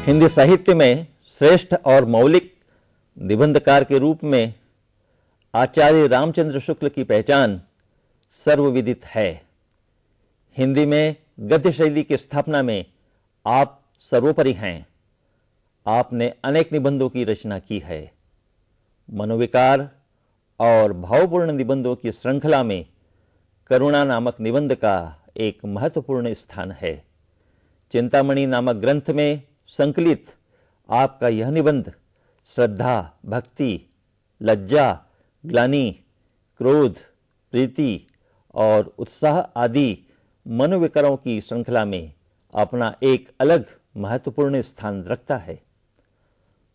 हिंदी साहित्य में श्रेष्ठ और मौलिक निबंधकार के रूप में आचार्य रामचंद्र शुक्ल की पहचान सर्वविदित है। हिंदी में गद्य शैली की स्थापना में आप सर्वोपरि हैं। आपने अनेक निबंधों की रचना की है। मनोविकार और भावपूर्ण निबंधों की श्रृंखला में करुणा नामक निबंध का एक महत्वपूर्ण स्थान है। चिंतामणि नामक ग्रंथ में संकलित आपका यह निबंध श्रद्धा, भक्ति, लज्जा, ग्लानि, क्रोध, प्रीति और उत्साह आदि मनोविकारों की श्रृंखला में अपना एक अलग महत्वपूर्ण स्थान रखता है।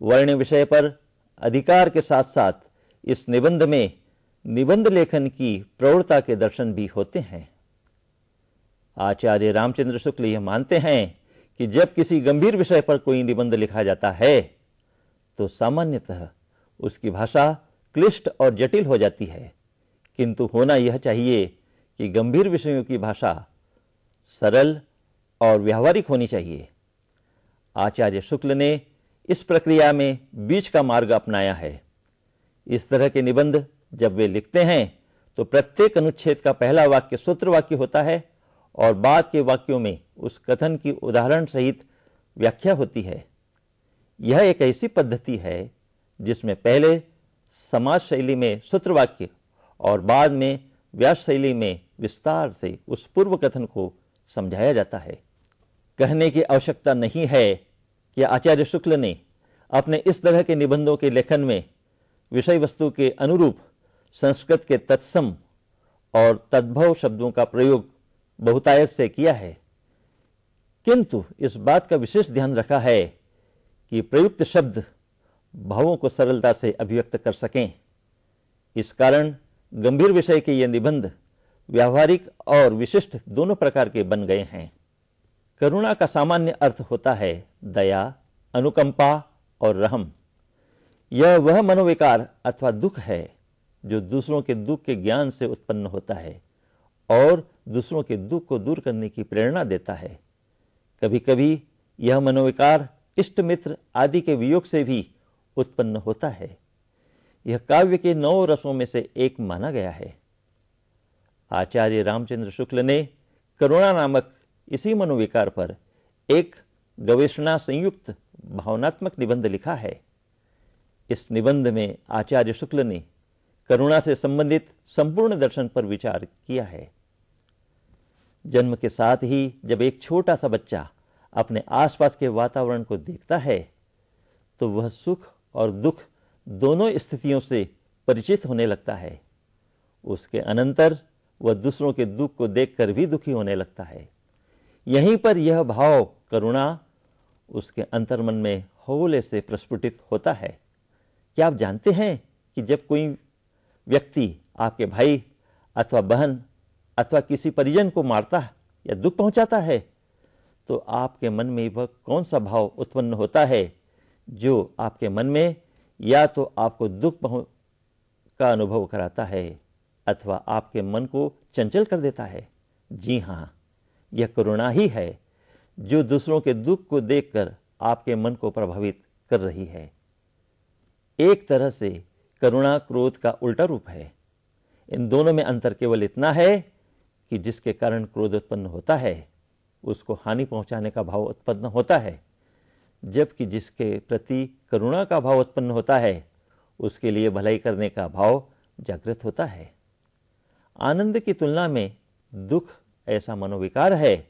वर्ण विषय पर अधिकार के साथ साथ इस निबंध में निबंध लेखन की प्रवृत्ता के दर्शन भी होते हैं। आचार्य रामचंद्र शुक्ल यह मानते हैं कि जब किसी गंभीर विषय पर कोई निबंध लिखा जाता है तो सामान्यतः उसकी भाषा क्लिष्ट और जटिल हो जाती है, किंतु होना यह चाहिए कि गंभीर विषयों की भाषा सरल और व्यावहारिक होनी चाहिए। आचार्य शुक्ल ने इस प्रक्रिया में बीच का मार्ग अपनाया है। इस तरह के निबंध जब वे लिखते हैं तो प्रत्येक अनुच्छेद का पहला वाक्य सूत्र वाक्य होता है और बाद के वाक्यों में उस कथन की उदाहरण सहित व्याख्या होती है। यह एक ऐसी पद्धति है जिसमें पहले समाज शैली में सूत्र वाक्य और बाद में व्यास शैली में विस्तार से उस पूर्व कथन को समझाया जाता है। कहने की आवश्यकता नहीं है कि आचार्य शुक्ल ने अपने इस तरह के निबंधों के लेखन में विषय वस्तु के अनुरूप संस्कृत के तत्सम और तद्भव शब्दों का प्रयोग बहुतायत से किया है, किंतु इस बात का विशेष ध्यान रखा है कि प्रयुक्त शब्द भावों को सरलता से अभिव्यक्त कर सकें। इस कारण गंभीर विषय के ये निबंध व्यावहारिक और विशिष्ट दोनों प्रकार के बन गए हैं। करुणा का सामान्य अर्थ होता है दया, अनुकंपा और रहम। यह वह मनोविकार अथवा दुख है जो दूसरों के दुख के ज्ञान से उत्पन्न होता है और दूसरों के दुख को दूर करने की प्रेरणा देता है। कभी कभी यह मनोविकार इष्ट मित्र आदि के वियोग से भी उत्पन्न होता है। यह काव्य के 9 रसों में से एक माना गया है। आचार्य रामचंद्र शुक्ल ने करुणा नामक इसी मनोविकार पर एक गवेषणा संयुक्त भावनात्मक निबंध लिखा है। इस निबंध में आचार्य शुक्ल ने करुणा से संबंधित संपूर्ण दर्शन पर विचार किया है। जन्म के साथ ही जब एक छोटा सा बच्चा अपने आसपास के वातावरण को देखता है तो वह सुख और दुख दोनों स्थितियों से परिचित होने लगता है। उसके अनंतर वह दूसरों के दुख को देखकर भी दुखी होने लगता है। यहीं पर यह भाव करुणा उसके अंतर्मन में हौले से प्रस्फुटित होता है। क्या आप जानते हैं कि जब कोई व्यक्ति आपके भाई अथवा बहन अथवा किसी परिजन को मारता है या दुख पहुंचाता है तो आपके मन में वह कौन सा भाव उत्पन्न होता है जो आपके मन में या तो आपको दुख का अनुभव कराता है अथवा आपके मन को चंचल कर देता है? जी हाँ, यह करुणा ही है जो दूसरों के दुख को देखकर आपके मन को प्रभावित कर रही है। एक तरह से करुणा क्रोध का उल्टा रूप है। इन दोनों में अंतर केवल इतना है कि जिसके कारण क्रोध उत्पन्न होता है उसको हानि पहुंचाने का भाव उत्पन्न होता है, जबकि जिसके प्रति करुणा का भाव उत्पन्न होता है उसके लिए भलाई करने का भाव जागृत होता है। आनंद की तुलना में दुख ऐसा मनोविकार है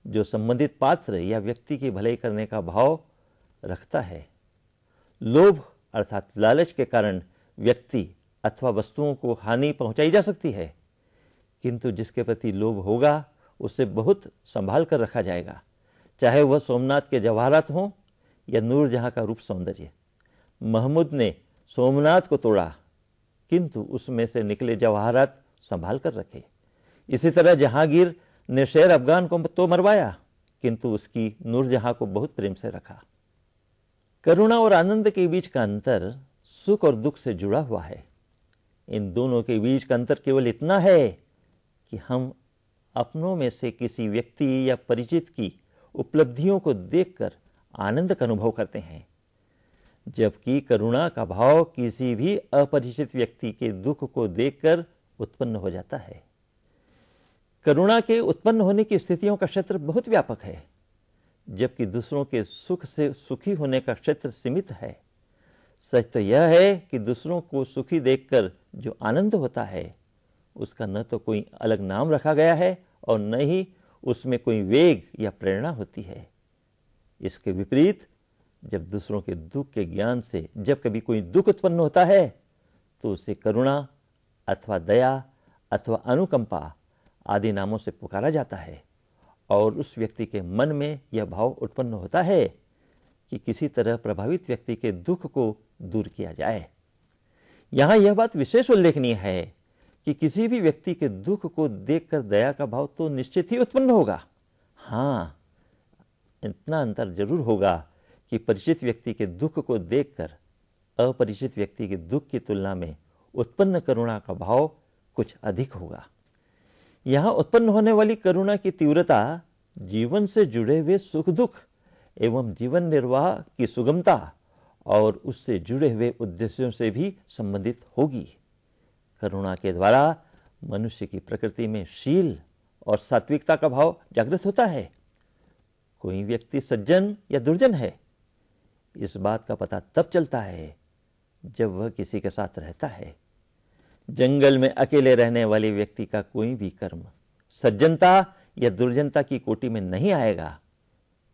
जो संबंधित पात्र या व्यक्ति की भलाई करने का भाव रखता है। लोभ अर्थात लालच के कारण व्यक्ति अथवा वस्तुओं को हानि पहुंचाई जा सकती है, किंतु जिसके प्रति लोभ होगा उसे बहुत संभाल कर रखा जाएगा, चाहे वह सोमनाथ के जवाहरात हों या नूरजहां का रूप सौंदर्य। महमूद ने सोमनाथ को तोड़ा किंतु उसमें से निकले जवाहरात संभाल कर रखे। इसी तरह जहांगीर ने शेर अफगान को तो मरवाया किंतु उसकी नूरजहां को बहुत प्रेम से रखा। करुणा और आनंद के बीच का अंतर सुख और दुख से जुड़ा हुआ है। इन दोनों के बीच का अंतर केवल इतना है कि हम अपनों में से किसी व्यक्ति या परिचित की उपलब्धियों को देखकर आनंद का अनुभव करते हैं, जबकि करुणा का भाव किसी भी अपरिचित व्यक्ति के दुख को देखकर उत्पन्न हो जाता है। करुणा के उत्पन्न होने की स्थितियों का क्षेत्र बहुत व्यापक है, जबकि दूसरों के सुख से सुखी होने का क्षेत्र सीमित है। सच तो यह है कि दूसरों को सुखी देखकर जो आनंद होता है, उसका न तो कोई अलग नाम रखा गया है और न ही उसमें कोई वेग या प्रेरणा होती है। इसके विपरीत जब दूसरों के दुख के ज्ञान से जब कभी कोई दुख उत्पन्न होता है, तो उसे करुणा अथवा दया अथवा अनुकंपा आदि नामों से पुकारा जाता है और उस व्यक्ति के मन में यह भाव उत्पन्न होता है कि किसी तरह प्रभावित व्यक्ति के दुख को दूर किया जाए। यहां यह बात विशेष उल्लेखनीय है कि किसी भी व्यक्ति के दुख को देखकर दया का भाव तो निश्चित ही उत्पन्न होगा। हाँ, इतना अंतर जरूर होगा कि परिचित व्यक्ति के दुख को देखकर अपरिचित व्यक्ति के दुख की तुलना में उत्पन्न करुणा का भाव कुछ अधिक होगा। यहां उत्पन्न होने वाली करुणा की तीव्रता जीवन से जुड़े हुए सुख दुख एवं जीवन निर्वाह की सुगमता और उससे जुड़े हुए उद्देश्यों से भी संबंधित होगी। करुणा के द्वारा मनुष्य की प्रकृति में शील और सात्विकता का भाव जागृत होता है। कोई व्यक्ति सज्जन या दुर्जन है, इस बात का पता तब चलता है जब वह किसी के साथ रहता है। जंगल में अकेले रहने वाले व्यक्ति का कोई भी कर्म सज्जनता या दुर्जनता की कोटि में नहीं आएगा।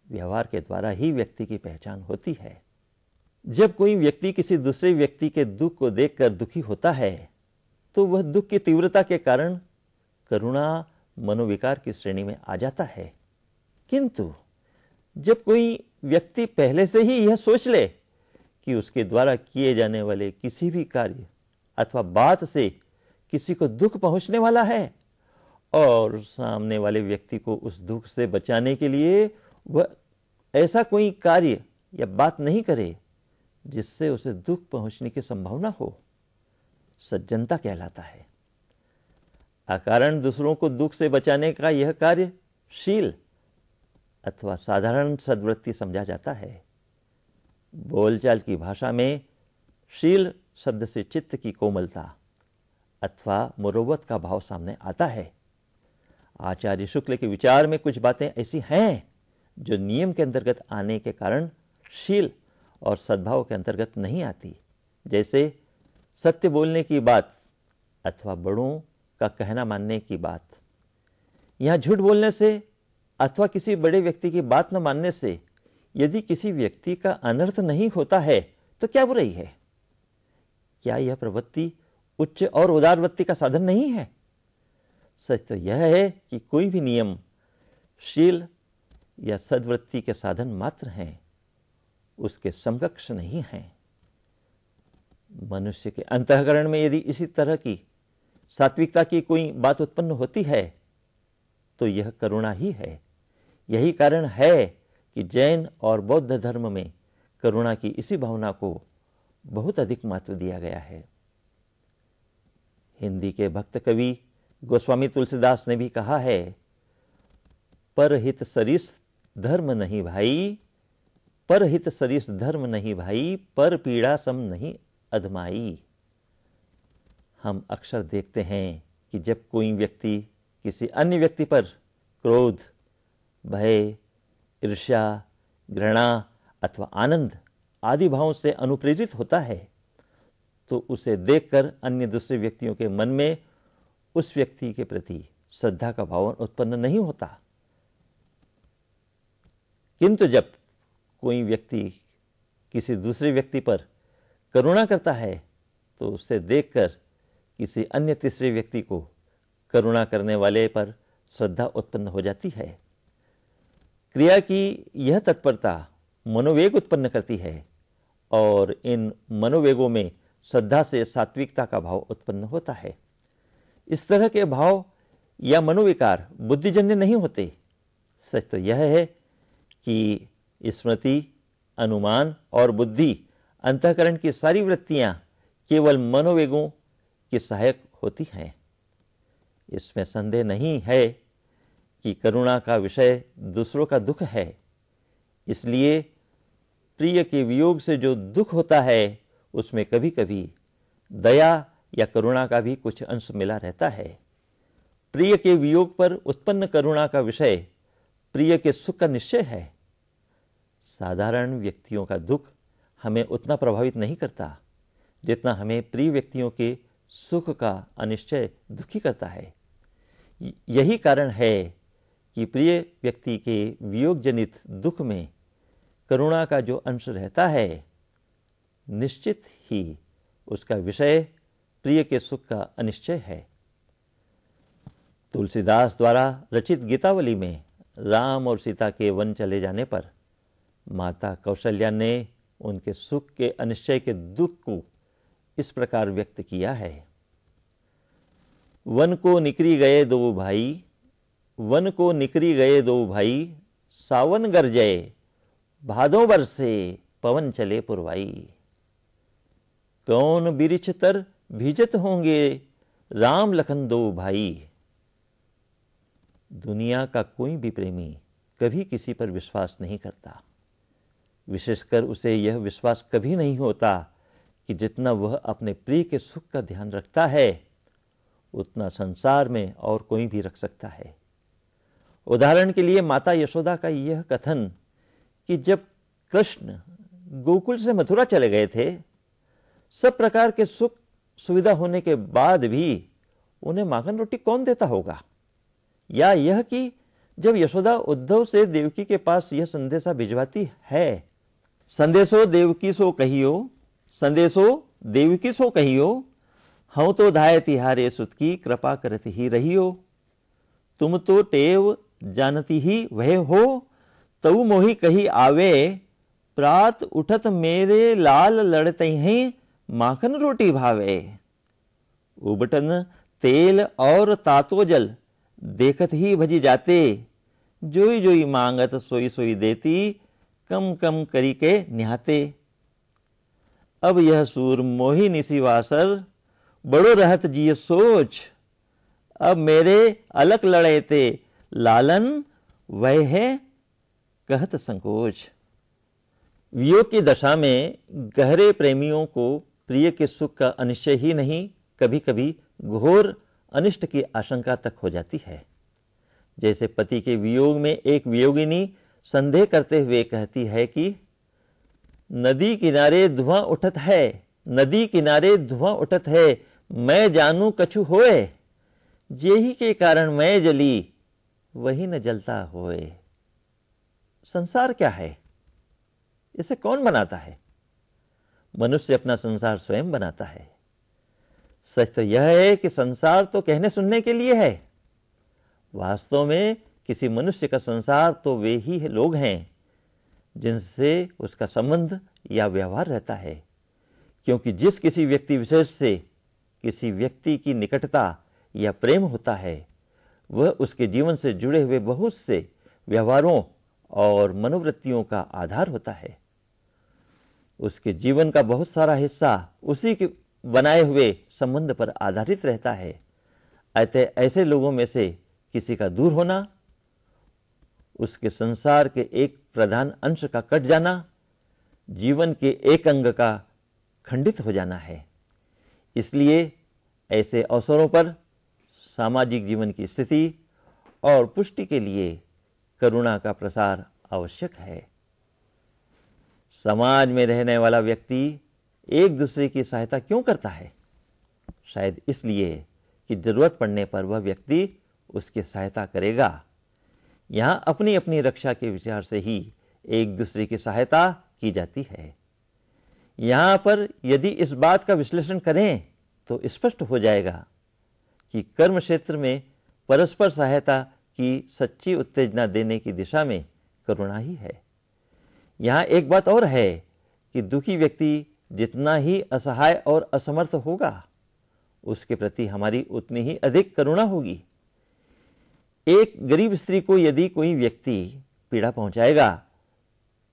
व्यवहार के द्वारा ही व्यक्ति की पहचान होती है। जब कोई व्यक्ति किसी दूसरे व्यक्ति के दुख को देखकर दुखी होता है, तो वह दुख की तीव्रता के कारण करुणा मनोविकार की श्रेणी में आ जाता है। किंतु जब कोई व्यक्ति पहले से ही यह सोच ले कि उसके द्वारा किए जाने वाले किसी भी कार्य अथवा बात से किसी को दुख पहुंचने वाला है और सामने वाले व्यक्ति को उस दुख से बचाने के लिए वह ऐसा कोई कार्य या बात नहीं करे जिससे उसे दुख पहुंचने की संभावना हो, सज्जनता कहलाता है। अकारण दूसरों को दुख से बचाने का यह कार्य शील अथवा साधारण सद्वृत्ति समझा जाता है। बोलचाल की भाषा में शील शब्द से चित्त की कोमलता अथवा मुरुव्वत का भाव सामने आता है। आचार्य शुक्ल के विचार में कुछ बातें ऐसी हैं जो नियम के अंतर्गत आने के कारण शील और सद्भाव के अंतर्गत नहीं आती, जैसे सत्य बोलने की बात अथवा बड़ों का कहना मानने की बात। यहां झूठ बोलने से अथवा किसी बड़े व्यक्ति की बात न मानने से यदि किसी व्यक्ति का अनर्थ नहीं होता है तो क्या बुराई है? क्या यह प्रवृत्ति उच्च और उदार वृत्ति का साधन नहीं है? सच तो यह है कि कोई भी नियम शील या सद्वृत्ति के साधन मात्र हैं, उसके समकक्ष नहीं हैं। मनुष्य के अंतःकरण में यदि इसी तरह की सात्विकता की कोई बात उत्पन्न होती है तो यह करुणा ही है। यही कारण है कि जैन और बौद्ध धर्म में करुणा की इसी भावना को बहुत अधिक महत्व दिया गया है। हिंदी के भक्त कवि गोस्वामी तुलसीदास ने भी कहा है, परहित सरिस धर्म नहीं भाई, परहित सरिस धर्म नहीं भाई, पर पीड़ा सम नहीं अधमाई। हम अक्सर देखते हैं कि जब कोई व्यक्ति किसी अन्य व्यक्ति पर क्रोध, भय, ईर्ष्या, घृणा अथवा आनंद आदि भावों से अनुप्रेरित होता है तो उसे देखकर अन्य दूसरे व्यक्तियों के मन में उस व्यक्ति के प्रति श्रद्धा का भाव उत्पन्न नहीं होता। किंतु जब कोई व्यक्ति किसी दूसरे व्यक्ति पर करुणा करता है तो उसे देखकर किसी अन्य तीसरे व्यक्ति को करुणा करने वाले पर श्रद्धा उत्पन्न हो जाती है। क्रिया की यह तत्परता मनोवेग उत्पन्न करती है और इन मनोवेगों में श्रद्धा से सात्विकता का भाव उत्पन्न होता है। इस तरह के भाव या मनोविकार बुद्धिजन्य नहीं होते। सच तो यह है कि स्मृति, अनुमान और बुद्धि अंतःकरण की सारी वृत्तियां केवल मनोवेगों की सहायक होती हैं। इसमें संदेह नहीं है कि करुणा का विषय दूसरों का दुख है, इसलिए प्रिय के वियोग से जो दुख होता है उसमें कभी कभी दया या करुणा का भी कुछ अंश मिला रहता है। प्रिय के वियोग पर उत्पन्न करुणा का विषय प्रिय के सुख का निश्चय है। साधारण व्यक्तियों का दुख हमें उतना प्रभावित नहीं करता जितना हमें प्रिय व्यक्तियों के सुख का अनिश्चय दुखी करता है। यही कारण है कि प्रिय व्यक्ति के वियोग जनित दुख में करुणा का जो अंश रहता है, निश्चित ही उसका विषय प्रिय के सुख का अनिश्चय है। तुलसीदास द्वारा रचित गीतावली में राम और सीता के वन चले जाने पर माता कौशल्या ने उनके सुख के अनिश्चय के दुख को इस प्रकार व्यक्त किया है। वन को निकरी गए दो भाई, वन को निकरी गए दो भाई, सावन गरजे भादों बरसे पवन चले पुरवाई। कौन बिरिछ तर भीजत होंगे राम लखन दो भाई। दुनिया का कोई भी प्रेमी कभी किसी पर विश्वास नहीं करता। विशेषकर उसे यह विश्वास कभी नहीं होता कि जितना वह अपने प्रिय के सुख का ध्यान रखता है उतना संसार में और कोई भी रख सकता है। उदाहरण के लिए माता यशोदा का यह कथन कि जब कृष्ण गोकुल से मथुरा चले गए थे, सब प्रकार के सुख सुविधा होने के बाद भी उन्हें माखन रोटी कौन देता होगा, या यह कि जब यशोदा उद्धव से देवकी के पास यह संदेशा भिजवाती है, संदेशो देवकी सो कहियो, संदेशो देवकी सो कहियो, हूं तो धाय तिहारे सुत की कृपा करत ही रहियो। तुम तो टेव जानती ही वह हो, तऊ मोहि कही आवे, प्रात उठत मेरे लाल लड़ते हैं माखन रोटी भावे। उबटन तेल और तातो जल देखत ही भजी जाते, जोई जोई मांगत सोई सोई देती, कम कम करी के निहाते। अब यह सूर मोहि निशिवासर, बड़ो रहत जिय सोच, अब मेरे अलग लड़े ते लालन, वह है कहत संकोच। वियोग की दशा में गहरे प्रेमियों को प्रिय के सुख का अनिश्चय ही नहीं, कभी कभी घोर अनिष्ट की आशंका तक हो जाती है। जैसे पति के वियोग में एक वियोगिनी संदेह करते हुए कहती है कि नदी किनारे धुआं उठत है, नदी किनारे धुआं उठत है, मैं जानू कछु होए, जेही के कारण मैं जली, वही न जलता होए। संसार क्या है? इसे कौन बनाता है? मनुष्य अपना संसार स्वयं बनाता है। सच तो यह है कि संसार तो कहने सुनने के लिए है। वास्तव में किसी मनुष्य का संसार तो वे ही लोग हैं जिनसे उसका संबंध या व्यवहार रहता है, क्योंकि जिस किसी व्यक्ति विशेष से किसी व्यक्ति की निकटता या प्रेम होता है, वह उसके जीवन से जुड़े हुए बहुत से व्यवहारों और मनोवृत्तियों का आधार होता है। उसके जीवन का बहुत सारा हिस्सा उसी के बनाए हुए संबंध पर आधारित रहता है। अतः ऐसे लोगों में से किसी का दूर होना, उसके संसार के एक प्रधान अंश का कट जाना, जीवन के एक अंग का खंडित हो जाना है। इसलिए ऐसे अवसरों पर सामाजिक जीवन की स्थिति और पुष्टि के लिए करुणा का प्रसार आवश्यक है। समाज में रहने वाला व्यक्ति एक दूसरे की सहायता क्यों करता है? शायद इसलिए कि जरूरत पड़ने पर वह व्यक्ति उसकी सहायता करेगा। यहाँ अपनी अपनी रक्षा के विचार से ही एक दूसरे की सहायता की जाती है। यहाँ पर यदि इस बात का विश्लेषण करें तो स्पष्ट हो जाएगा कि कर्म क्षेत्र में परस्पर सहायता की सच्ची उत्तेजना देने की दिशा में करुणा ही है। यहाँ एक बात और है कि दुखी व्यक्ति जितना ही असहाय और असमर्थ होगा, उसके प्रति हमारी उतनी ही अधिक करुणा होगी। एक गरीब स्त्री को यदि कोई व्यक्ति पीड़ा पहुंचाएगा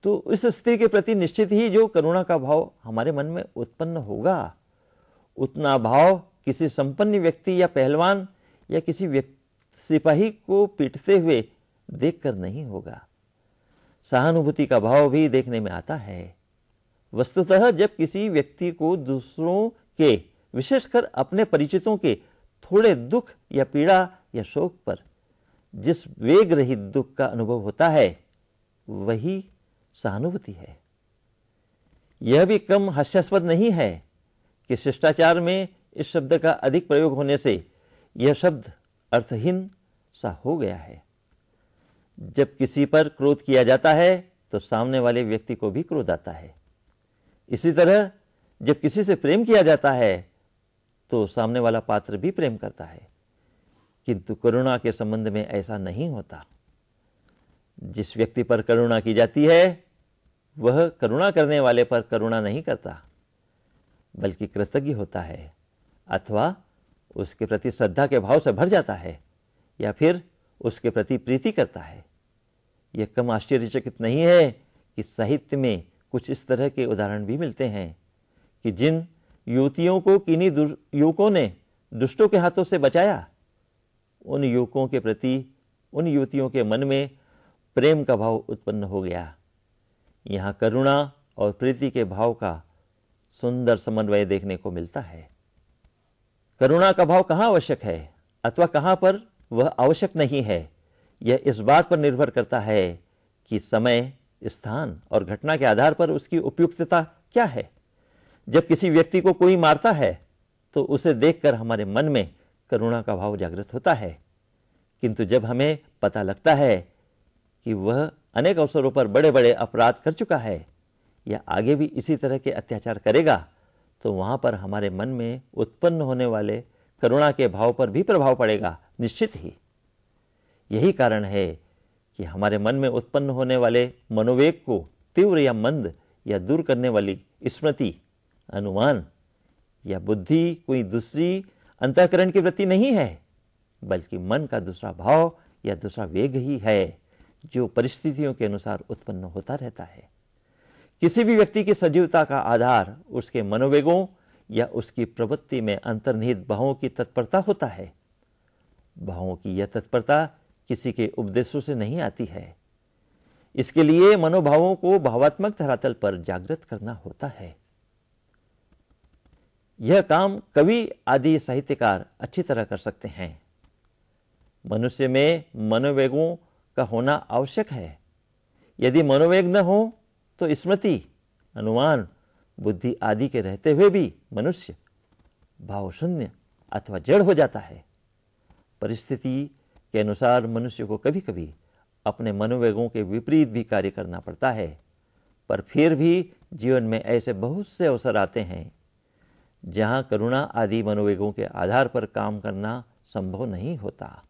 तो उस स्त्री के प्रति निश्चित ही जो करुणा का भाव हमारे मन में उत्पन्न होगा, उतना भाव किसी संपन्न व्यक्ति या पहलवान या किसी सिपाही को पीटते हुए देखकर नहीं होगा। सहानुभूति का भाव भी देखने में आता है। वस्तुतः जब किसी व्यक्ति को दूसरों के, विशेषकर अपने परिचितों के थोड़े दुख या पीड़ा या शोक पर जिस वेग रहित दुख का अनुभव होता है, वही सहानुभूति है। यह भी कम हास्यास्पद नहीं है कि शिष्टाचार में इस शब्द का अधिक प्रयोग होने से यह शब्द अर्थहीन सा हो गया है। जब किसी पर क्रोध किया जाता है तो सामने वाले व्यक्ति को भी क्रोध आता है। इसी तरह जब किसी से प्रेम किया जाता है तो सामने वाला पात्र भी प्रेम करता है, किंतु करुणा के संबंध में ऐसा नहीं होता। जिस व्यक्ति पर करुणा की जाती है वह करुणा करने वाले पर करुणा नहीं करता, बल्कि कृतज्ञ होता है, अथवा उसके प्रति श्रद्धा के भाव से भर जाता है, या फिर उसके प्रति प्रीति करता है। यह कम आश्चर्यचकित नहीं है कि साहित्य में कुछ इस तरह के उदाहरण भी मिलते हैं कि जिन युवतियों को किन्हीं युवकों ने दुष्टों के हाथों से बचाया, उन युवकों के प्रति उन युवतियों के मन में प्रेम का भाव उत्पन्न हो गया। यहाँ करुणा और प्रीति के भाव का सुंदर समन्वय देखने को मिलता है। करुणा का भाव कहाँ आवश्यक है अथवा कहाँ पर वह आवश्यक नहीं है, यह इस बात पर निर्भर करता है कि समय, स्थान और घटना के आधार पर उसकी उपयुक्तता क्या है। जब किसी व्यक्ति को कोई मारता है तो उसे देखकर हमारे मन में करुणा का भाव जागृत होता है, किंतु जब हमें पता लगता है कि वह अनेक अवसरों पर बड़े बड़े अपराध कर चुका है या आगे भी इसी तरह के अत्याचार करेगा, तो वहां पर हमारे मन में उत्पन्न होने वाले करुणा के भाव पर भी प्रभाव पड़ेगा, निश्चित ही। यही कारण है कि हमारे मन में उत्पन्न होने वाले मनोवेग को तीव्र या मंद या दूर करने वाली स्मृति, अनुमान या बुद्धि कोई दूसरी अंतःकरण की वृत्ति नहीं है, बल्कि मन का दूसरा भाव या दूसरा वेग ही है, जो परिस्थितियों के अनुसार उत्पन्न होता रहता है। किसी भी व्यक्ति की सजीवता का आधार उसके मनोवेगों या उसकी प्रवृत्ति में अंतर्निहित भावों की तत्परता होता है। भावों की यह तत्परता किसी के उपदेशों से नहीं आती है। इसके लिए मनोभावों को भावात्मक धरातल पर जागृत करना होता है। यह काम कवि आदि साहित्यकार अच्छी तरह कर सकते हैं। मनुष्य में मनोवेगों का होना आवश्यक है। यदि मनोवेग न हो तो स्मृति, अनुमान, बुद्धि आदि के रहते हुए भी मनुष्य भाव शून्य अथवा जड़ हो जाता है। परिस्थिति के अनुसार मनुष्य को कभी कभी अपने मनोवेगों के विपरीत भी कार्य करना पड़ता है, पर फिर भी जीवन में ऐसे बहुत से अवसर आते हैं जहां करुणा आदि मनोवेगों के आधार पर काम करना संभव नहीं होता।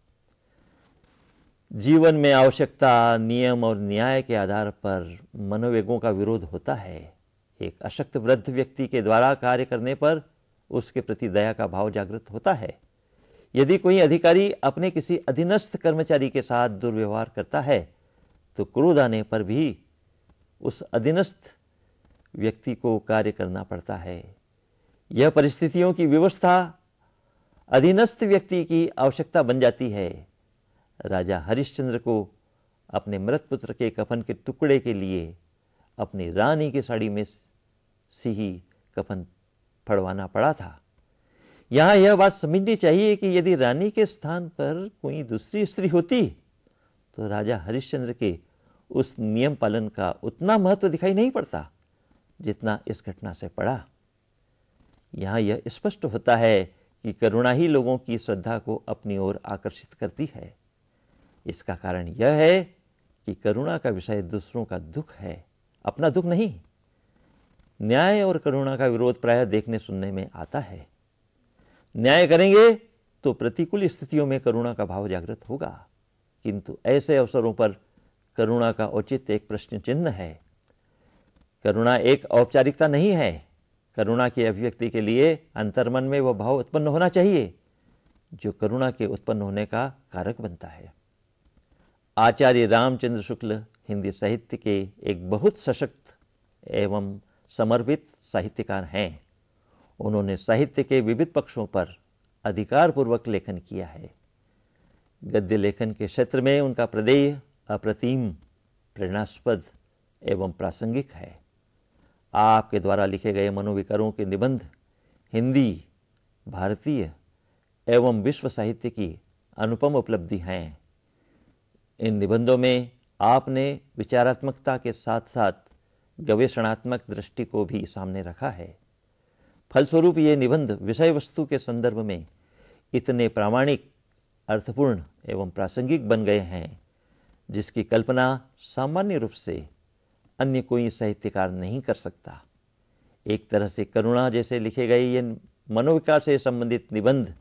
जीवन में आवश्यकता, नियम और न्याय के आधार पर मनोवेगों का विरोध होता है। एक अशक्त वृद्ध व्यक्ति के द्वारा कार्य करने पर उसके प्रति दया का भाव जागृत होता है। यदि कोई अधिकारी अपने किसी अधीनस्थ कर्मचारी के साथ दुर्व्यवहार करता है तो क्रोध आने पर भी उस अधीनस्थ व्यक्ति को कार्य करना पड़ता है। यह परिस्थितियों की व्यवस्था अधीनस्थ व्यक्ति की आवश्यकता बन जाती है। राजा हरिश्चंद्र को अपने मृत पुत्र के कफन के टुकड़े के लिए अपनी रानी की साड़ी में से ही कफन फड़वाना पड़ा था। यहाँ यह बात समझनी चाहिए कि यदि रानी के स्थान पर कोई दूसरी स्त्री होती तो राजा हरिश्चंद्र के उस नियम पालन का उतना महत्व दिखाई नहीं पड़ता जितना इस घटना से पड़ा। यहाँ यह स्पष्ट होता है कि करुणा ही लोगों की श्रद्धा को अपनी ओर आकर्षित करती है। इसका कारण यह है कि करुणा का विषय दूसरों का दुख है, अपना दुख नहीं। न्याय और करुणा का विरोध प्रायः देखने सुनने में आता है। न्याय करेंगे तो प्रतिकूल स्थितियों में करुणा का भाव जागृत होगा, किंतु ऐसे अवसरों पर करुणा का औचित्य एक प्रश्न चिन्ह है। करुणा एक औपचारिकता नहीं है। करुणा की अभिव्यक्ति के लिए अंतर्मन में वह भाव उत्पन्न होना चाहिए जो करुणा के उत्पन्न होने का कारक बनता है। आचार्य रामचंद्र शुक्ल हिंदी साहित्य के एक बहुत सशक्त एवं समर्पित साहित्यकार हैं। उन्होंने साहित्य के विविध पक्षों पर अधिकारपूर्वक लेखन किया है। गद्य लेखन के क्षेत्र में उनका प्रदेय अप्रतिम प्रेरणास्पद एवं प्रासंगिक है। आपके द्वारा लिखे गए मनोविकारों के निबंध हिंदी, भारतीय एवं विश्व साहित्य की अनुपम उपलब्धि हैं। इन निबंधों में आपने विचारात्मकता के साथ साथ गवेषणात्मक दृष्टि को भी सामने रखा है। फलस्वरूप ये निबंध विषय वस्तु के संदर्भ में इतने प्रामाणिक, अर्थपूर्ण एवं प्रासंगिक बन गए हैं जिसकी कल्पना सामान्य रूप से अन्य कोई साहित्यकार नहीं कर सकता। एक तरह से करुणा जैसे लिखे गए ये मनोविकार से संबंधित निबंध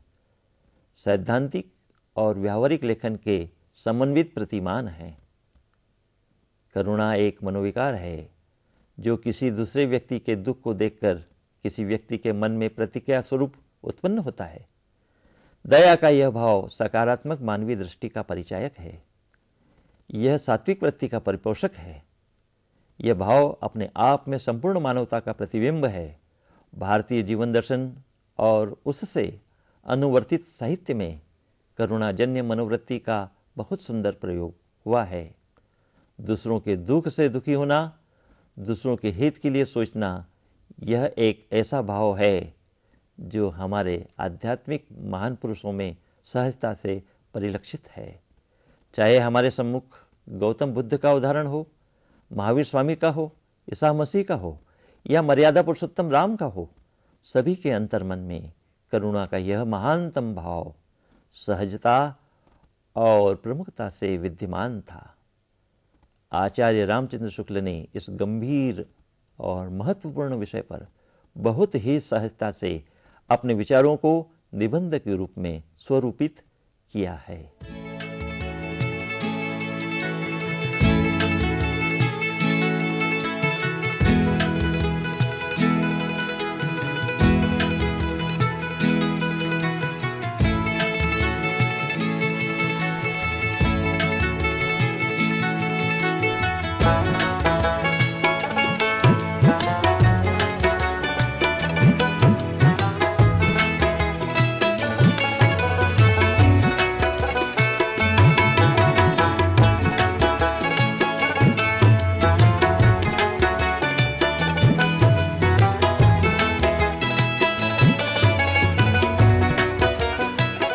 सैद्धांतिक और व्यावहारिक लेखन के समन्वित प्रतिमान है। करुणा एक मनोविकार है जो किसी दूसरे व्यक्ति के दुख को देखकर किसी व्यक्ति के मन में प्रतिक्रिया स्वरूप उत्पन्न होता है। दया का यह भाव सकारात्मक मानवीय दृष्टि का परिचायक है। यह सात्विक वृत्ति का परिपोषक है। यह भाव अपने आप में संपूर्ण मानवता का प्रतिबिंब है। भारतीय जीवन दर्शन और उससे अनुवर्तित साहित्य में करुणाजन्य मनोवृत्ति का बहुत सुंदर प्रयोग हुआ है। दूसरों के दुख से दुखी होना, दूसरों के हित के लिए सोचना, यह एक ऐसा भाव है जो हमारे आध्यात्मिक महान पुरुषों में सहजता से परिलक्षित है। चाहे हमारे सम्मुख गौतम बुद्ध का उदाहरण हो, महावीर स्वामी का हो, ईसा मसीह का हो या मर्यादा पुरुषोत्तम राम का हो, सभी के अंतर्मन में करुणा का यह महानतम भाव सहजता और प्रमुखता से विद्यमान था। आचार्य रामचंद्र शुक्ल ने इस गंभीर और महत्वपूर्ण विषय पर बहुत ही सहजता से अपने विचारों को निबंध के रूप में स्वरूपित किया है।